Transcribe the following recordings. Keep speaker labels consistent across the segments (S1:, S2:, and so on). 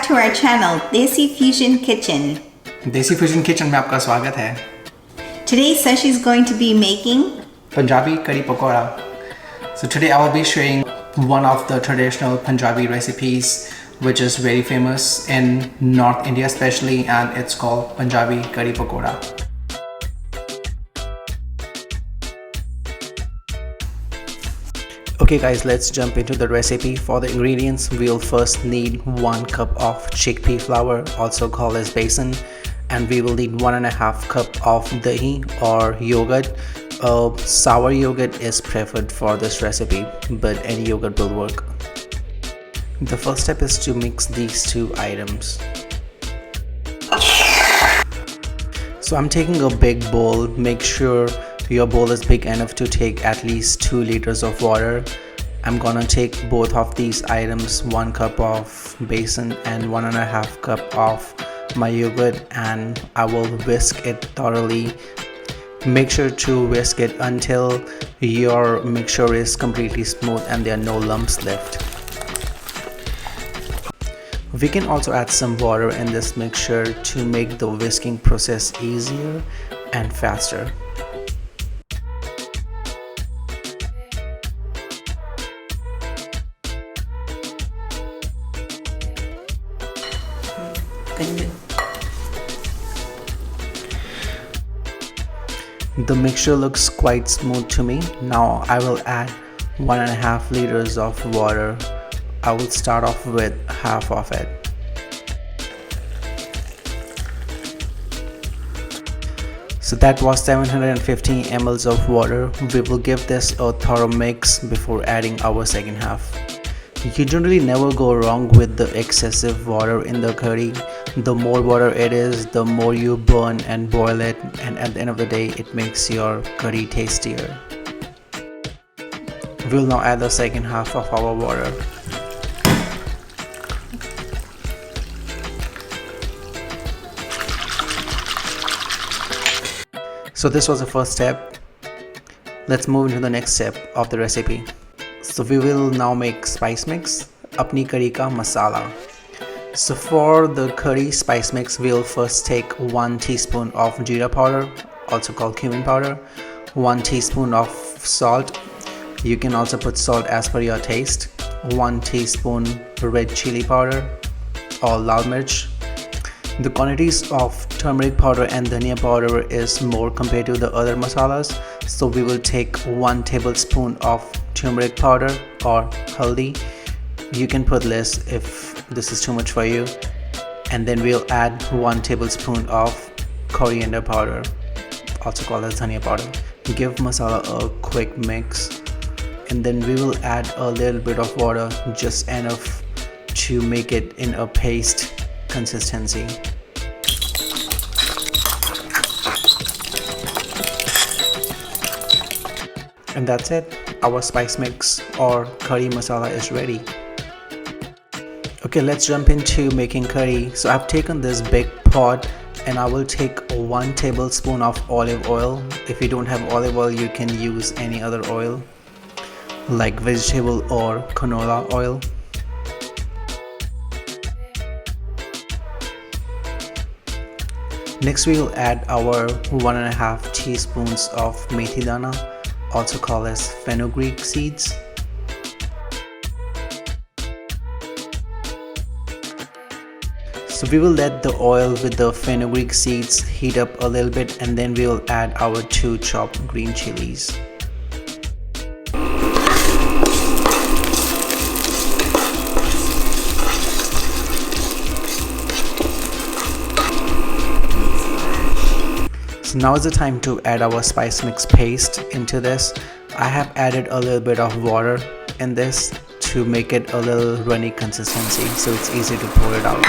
S1: to our channel, Desi Fusion Kitchen.
S2: देसी fusion kitchen में आपका स्वागत है.
S1: Today, Sashi is going to be making
S2: Punjabi Kadhi Pakora. So today I will be sharing one of the traditional Punjabi recipes which is very famous in North India especially, and it's called Punjabi Kadhi Pakoda. Okay guys, let's jump into the recipe. For the ingredients, we'll first need 1 cup of chickpea flour, also called as besan, and we will need 1.5 cup of dahi or yogurt. Sour yogurt is preferred for this recipe, but any yogurt will work. The first step is to mix these two items. So I'm taking a big bowl. Make sure your bowl is big enough to take at least 2 liters of water. I'm gonna take both of these items, 1 cup of besan and 1.5 cup of my yogurt, and I will whisk it thoroughly. Make sure to whisk it until your mixture is completely smooth and there are no lumps left. We can also add some water in this mixture to make the whisking process easier and faster. The mixture looks quite smooth to me. Now I will add 1.5 liters of water. I will start off with half of it. So that was 750 ml of water. We will give this a thorough mix before adding our second half. You generally never go wrong with the excessive water in the curry. The more water it is, the more you burn and boil it, and at the end of the day it makes your curry tastier. We'll now add the second half of our water. So this was the first step. Let's move into the next step of the recipe. So we will now make spice mix, apni curry ka masala. So for the curry spice mix, we'll first take 1 teaspoon of jeera powder, also called cumin powder, 1 teaspoon of salt. You can also put salt as per your taste, 1 teaspoon red chili powder or lal mirch. The quantities of turmeric powder and dhania powder is more compared to the other masalas, so we will take 1 tablespoon of turmeric powder or haldi. You can put less if this is too much for you, and then we'll add 1 tablespoon of coriander powder, also called as dhania powder. Give masala a quick mix, and then we will add a little bit of water, just enough to make it in a paste consistency. And that's it. Our spice mix or curry masala is ready. Okay, let's jump into making curry. So I've taken this big pot and I will take 1 tablespoon of olive oil. If you don't have olive oil, you can use any other oil like vegetable or canola oil. Next we will add our 1.5 teaspoons of methi dana, also called as fenugreek seeds. So we will let the oil with the fenugreek seeds heat up a little bit, and then we will add our 2 chopped green chilies. So now is the time to add our spice mix paste into this. I have added a little bit of water in this to make it a little runny consistency, so it's easy to pour it out.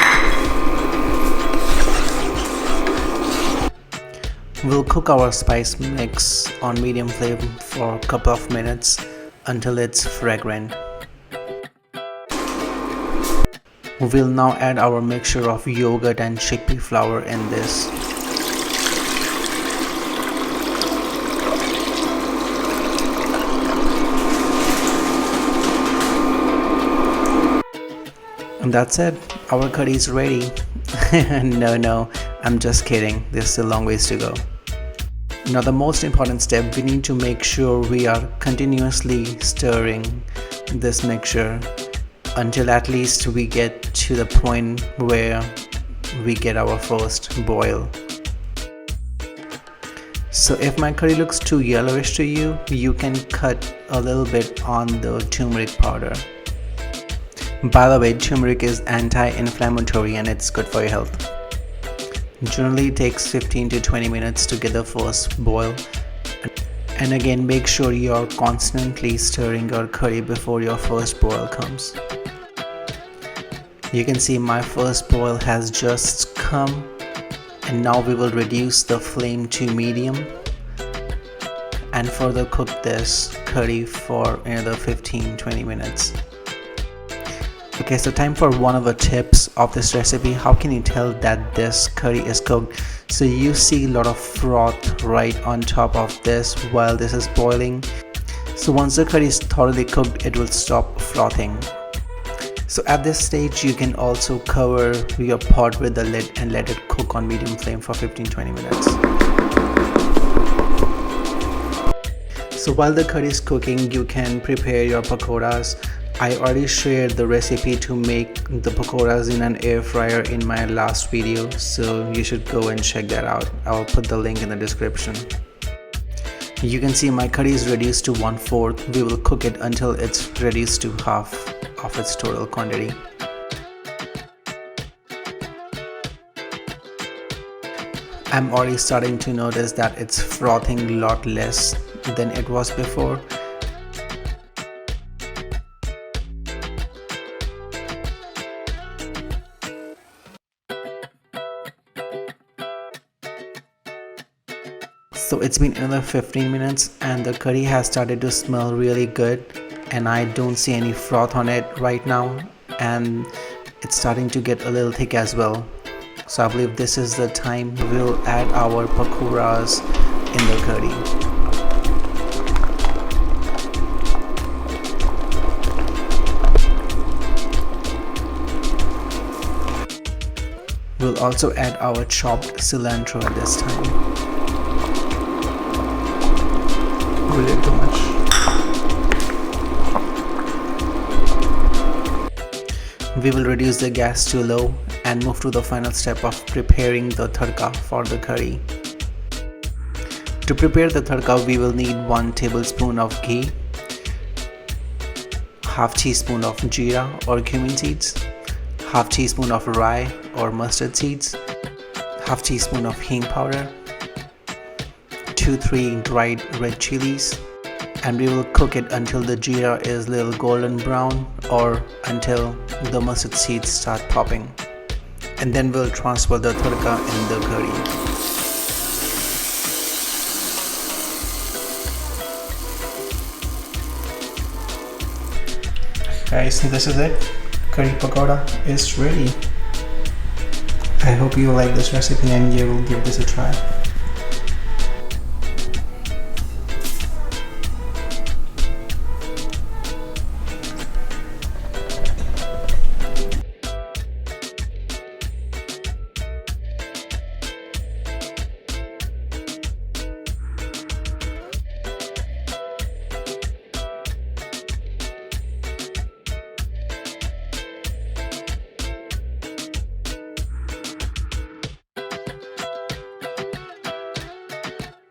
S2: We'll cook our spice mix on medium flame for a couple of minutes until it's fragrant. We'll now add our mixture of yogurt and chickpea flour in this. And that's it, our curry is ready. No, I'm just kidding, there's still a long ways to go. Now the most important step, we need to make sure we are continuously stirring this mixture until at least we get to the point where we get our first boil. So if my curry looks too yellowish to you, you can cut a little bit on the turmeric powder. By the way, turmeric is anti-inflammatory and it's good for your health. Generally it takes 15 to 20 minutes to get the first boil. And again, make sure you're constantly stirring your curry before your first boil comes. You can see my first boil has just come, and now we will reduce the flame to medium and further cook this curry for another 15-20 minutes. Okay, so time for one of the tips of this recipe. How can you tell that this curry is cooked? So you see a lot of froth right on top of this while this is boiling. So once the curry is thoroughly cooked, it will stop frothing. So at this stage, you can also cover your pot with the lid and let it cook on medium flame for 15-20 minutes. So while the curry is cooking, you can prepare your pakoras. I already shared the recipe to make the pakoras in an air fryer in my last video, so you should go and check that out. I'll put the link in the description. You can see my curry is reduced to 1/4. We will cook it until it's reduced to half of its total quantity. I'm already starting to notice that it's frothing a lot less than it was before. So it's been another 15 minutes and the curry has started to smell really good, and I don't see any froth on it right now, and it's starting to get a little thick as well. So I believe this is the time we'll add our pakoras in the curry. We'll also add our chopped cilantro at this time. Really too much. We will reduce the gas to low and move to the final step of preparing the tadka for the curry. To prepare the tadka, we will need 1 tablespoon of ghee, half teaspoon of jeera or cumin seeds, half teaspoon of rye or mustard seeds, half teaspoon of hing powder, 2-3 dried red chilies, and we will cook it until the jeera is a little golden brown or until the mustard seeds start popping, and then we'll transfer the tadka in the curry. Guys, this is it. Kadhi Pakoda is ready. I hope you like this recipe and you will give this a try.